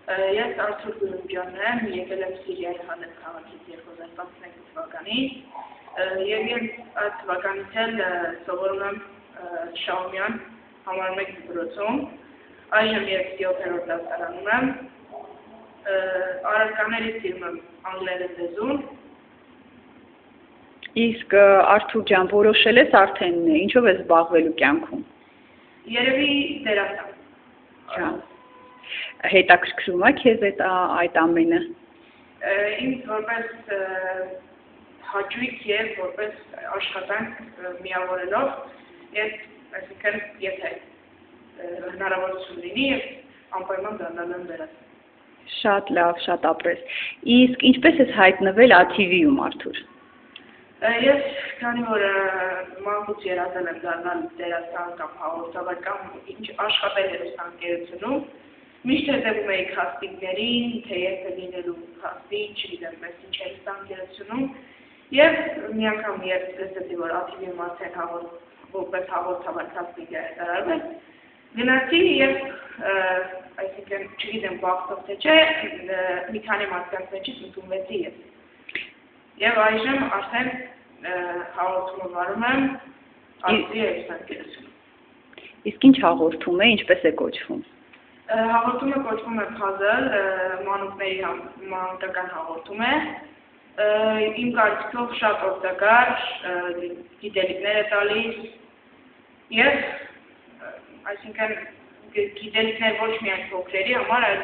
Ես Արթուր Գուրումջյանն եմ, եկել եմ Սիրիայի Հալեբ քաղաքից 2012 թվականին և այդ թվականից էլ սովորում եմ Շահումյան համար 1 դպրոցում, այժմ ես 7-րդ դասարանում եմ, առարկաներից սիրում եմ անգլերեն լեզուն։ Իսկ Արթուր ջան, որոշել ես արդեն ինչով ես զբաղվելու կյանքում։ Երևի դերասան։ Հետաքրքրում է քեզ այդ ամենը։ Ինձ որպես հաճույք և որպես աշխատանք միավորելով, այսինքն եթե հնարավորություն լինի և անպայման դառնալու եմ դերասան։ Շատ լավ, շատ ապրես։ Իսկ ինչպես ես հայտնվել ATV-ում, Արթուր։ Ես քանի որ մանկուց երազել եմ դառնալ դերասան կամ հաղորդավար կամ աշխատել հեռուստաընկերությունում, միշտ հետևում էի քաստինգներին, թե երբ է լինելու քաստինգ, չգիտեմ, պես ինչ հեռուստաընկերությունում, և մի անգամ երբ տեսեցի, որ ATV-ում արդեն որպես հաղորդավար քաստինգ է հայտարարվել, գնացի և այսինքն չգիտեմ բախտով թե չէ, մի քանի մարդկանց մեջից ընդունվեցի ես։ Եվ այժմ արդեն հաղորդումը վարում եմ ATV հեռուստաընկերությունում։ Իսկ ինչ հաղորդում է, ինչպես է կոչվում։ Հաղորդումը կոչվում է Puzzle, մանուկների մանուկական հաղորդում է, իմ կարծիքով շատ օգտակար, գիտելիքներ է տալիս և այսինքն գիտելիքներ ոչ միայն փոքրերի համար, այլ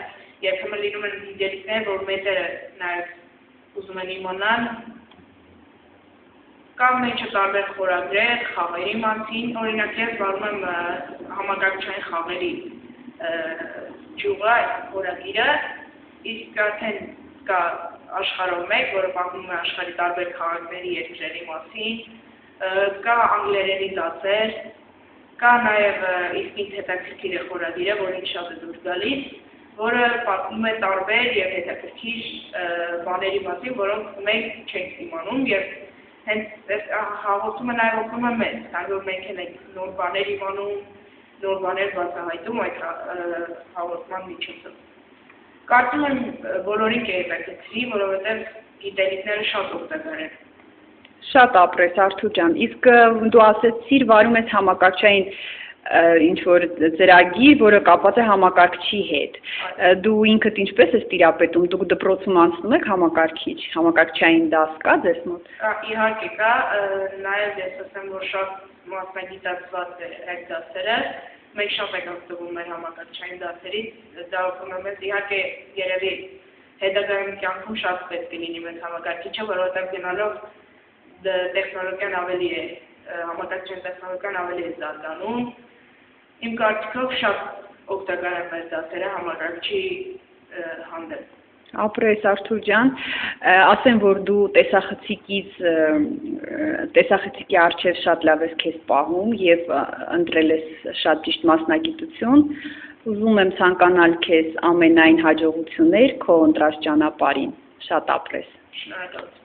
երբեմն լինում են գիտելիքներ, որ մեծերը նաև ուզում են իմանալ, կամ մեջը տարբեր խորագրեր, խաղերի մասին, օրինակ ես վարում եմ համակարգչային խաղերի ճյուղը, այդ խորագիրը, իսկ արդեն կա աշխարհով մեկ, որը պատմում է աշխարհի տարբեր քաղաքների, երկրների մասին, կա անգլերենի դասեր, կա նաև իսկ ինձ հետաքրքիր է խորագիրը, որ ինձ շատ է դուր գալիս, որը պատմում է տարբեր և հետաքրքիր բաների մասին, որոնք մենք չենք իմանում և հենց հաղորդումը նաև օգնում է մեզ, քանի որ մենք ենք նոր բաներ իմանում, նոր բաներ բացահայտում այդ հաղորդման միջոցով։ Կարծում եմ բոլորին կհետաքրքրի, որովհետև գիտելիքները շատ օգտակար են։ Շատ ապրես, Արթուր ջան, իսկ դու ասեցիր վարում ես համակարգչային ինչ-որ ծրագիր, որը կապված է համակարգչի հետ։ Դու ինքդ ինչպես ես տիրապետում, դուք դպրոցում անցնում եք համակարգչային դաս կա ձեզ մոտ։ Իհարկե կա, նաև ես ասեմ, որ շատ մասնագիտացված է այդ դասերը, մենք շատ ենք օգտվում մեր համակարգչային դասերից, դա օգնում է մեզ, իհարկե երևի հետագայում կյանքում շատ պետք է լինի մեզ համակարգիչը, որովհետև գնալով տեխնոլոգիան ավելի է, համակարգչային տեխնոլոգիան ավելի է զարգանում, իմ կարծիքով շատ օգտակար է մեր դասերը համակարգչի հանդեպ։ Ապրես, Արթուր ջան, ասեմ, որ դու տեսախցիկի առջև շատ լավ ես քեզ պահում և ընտրել ես շատ ճիշտ մասնագիտություն, ուզում եմ ցանկանալ քեզ ամենայն հաջողություններ քո ընտրած ճանապարհին, շատ ապրես։ Շնորհակալություն։